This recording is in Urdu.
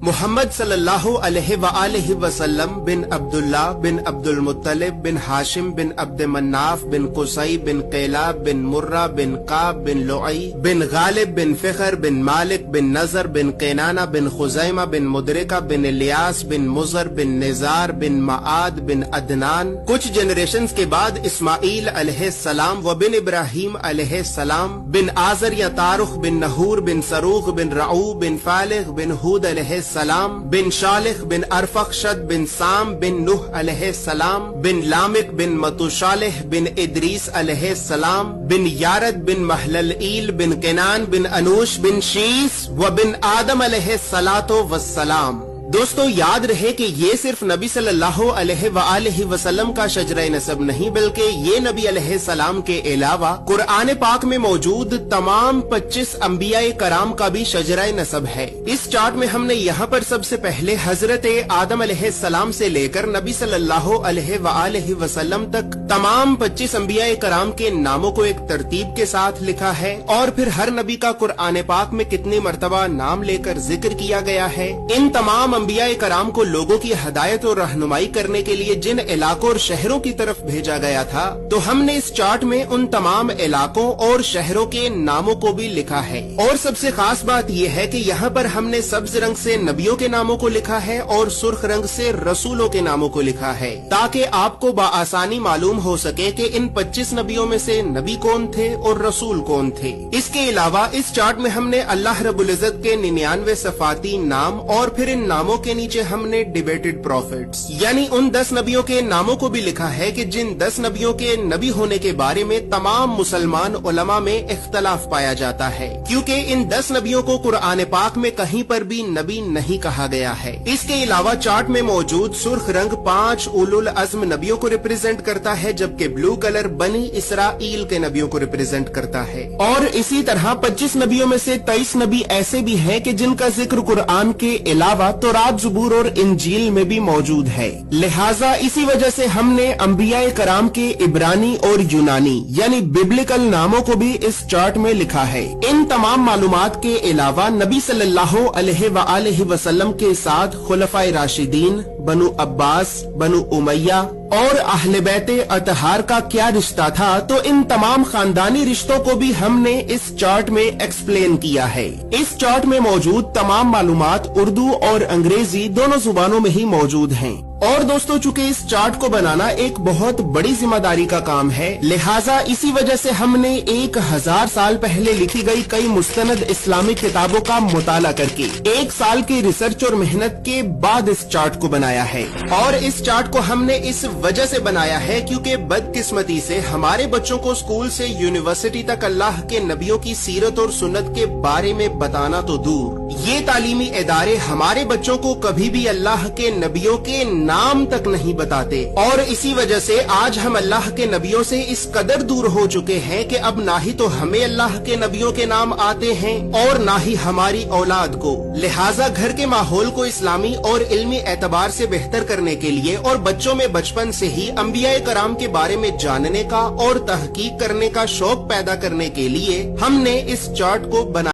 محمد صلی اللہ علیہ وآلہ وسلم بن عبداللہ بن عبد المطلب بن ہاشم بن عبد مناف بن قصی بن قیلاب بن مرہ بن قاب بن لعی بن غالب بن فخر بن مالک بن نظر بن قینانہ بن خزیمہ بن مدرکہ بن الیاس بن مزر بن نزار بن معاد بن عدنان. کچھ جنریشنز کے بعد اسماعیل علیہ السلام و بن ابراہیم علیہ السلام بن آزر یا تارخ بن نحور بن سروغ بن رعو بن فالغ بن ہود علیہ السلام بن شالخ بن ارفخشد بن سام بن نوح علیہ السلام بن لامک بن متوشالح بن ادریس علیہ السلام بن یارد بن محللئیل بن کنان بن انوش بن شیس و بن آدم علیہ السلام. دوستو یاد رہے کہ یہ صرف نبی صلی اللہ علیہ وآلہ وسلم کا شجرہ نسب نہیں بلکہ یہ نبی علیہ السلام کے علاوہ قرآن پاک میں موجود تمام 25 انبیاء کرام کا بھی شجرہ نسب ہے. اس چارٹ میں ہم نے یہاں پر سب سے پہلے حضرت آدم علیہ السلام سے لے کر نبی صلی اللہ علیہ وآلہ وسلم تک تمام 25 انبیاء کرام کے ناموں کو ایک ترتیب کے ساتھ لکھا ہے اور پھر ہر نبی کا قرآن پاک میں کتنی مرتبہ نام لے کر ذکر کیا گیا ہے. ان تمام انبیاء کرام کو لوگوں کی ہدایت اور رہنمائی کرنے کے لیے جن علاقوں اور شہروں کی طرف بھیجا گیا تھا تو ہم نے اس چارٹ میں ان تمام علاقوں اور شہروں کے ناموں کو بھی لکھا ہے. اور سب سے خاص بات یہ ہے کہ یہاں پر ہم نے سبز رنگ سے نبیوں کے ناموں کو لکھا ہے اور سرخ رنگ سے رسولوں کے ناموں کو لکھا ہے تاکہ آپ کو بآسانی معلوم ہو سکے کہ ان 25 نبیوں میں سے نبی کون تھے اور رسول کون تھے. اس کے علاوہ اس چارٹ میں ہم نے اللہ رب العزت کے 99 صفاتی نام اور پھر ان ناموں کے نیچے ہم نے ڈیبیٹڈ پروفیٹس یعنی ان 10 نبیوں کے ناموں کو بھی لکھا ہے کہ جن 10 نبیوں کے نبی ہونے کے بارے میں تمام مسلمان علماء میں اختلاف پایا جاتا ہے کیونکہ ان 10 نبیوں کو قرآن پاک میں کہیں پر بھی نبی نہیں کہا گیا ہے. اس کے علاوہ چارٹ میں موجود سرخ رنگ 5 اولو العزم نبیوں کو ریپرزینٹ کرتا ہے جبکہ بلو کلر بنی اسرائیل کے نبیوں کو ریپرزینٹ کرتا ہے. اور اسی طرح 25 نبیوں میں سے 23 نبی ایسے بھی ہیں کہ جن کا ذکر قرآن کے علاوہ تورات زبور اور انجیل میں بھی موجود ہے. لہٰذا اسی وجہ سے ہم نے انبیاء کرام کے عبرانی اور یونانی یعنی ببلکل ناموں کو بھی اس چارٹ میں لکھا ہے. ان تمام معلومات کے علاوہ نبی صلی اللہ علیہ وآلہ وسلم کے ساتھ خلفائے راشدین، بنو عباس، بنو امیہ اور اہل بیت اطہار کا کیا رشتہ تھا تو ان تمام خاندانی رشتوں کو بھی ہم نے اس چارٹ میں ایکسپلین کیا ہے. اس چارٹ میں موجود تمام معلومات اردو اور انگریزی دونوں زبانوں میں ہی موجود ہیں. اور دوستو چونکہ اس چارٹ کو بنانا ایک بہت بڑی ذمہ داری کا کام ہے لہٰذا اسی وجہ سے ہم نے 1000 سال پہلے لکھی گئی کئی مستند اسلامی کتابوں کا مطالعہ کر کے 1 سال کی ریسرچ اور محنت کے بعد اس چارٹ کو بنایا ہے. اور اس چارٹ کو ہم نے اس وجہ سے بنایا ہے کیونکہ بدقسمتی سے ہمارے بچوں کو اسکول سے یونیورسٹی تک اللہ کے نبیوں کی سیرت اور سنت کے بارے میں بتانا تو دور، یہ تعلیمی ادارے ہمارے بچوں کو کبھی بھی اللہ کے نبیوں کے نام تک نہیں بتاتے. اور اسی وجہ سے آج ہم اللہ کے نبیوں سے اس قدر دور ہو چکے ہیں کہ اب نہ ہی تو ہمیں اللہ کے نبیوں کے نام آتے ہیں اور نہ ہی ہماری اولاد کو. لہٰذا گھر کے ماحول کو اسلامی اور علمی اعتبار سے بہتر کرنے کے لیے اور بچوں میں بچپن سے ہی انبیاء کرام کے بارے میں جاننے کا اور تحقیق کرنے کا شوق پیدا کرنے کے لیے ہم نے اس چارٹ کو بنایا.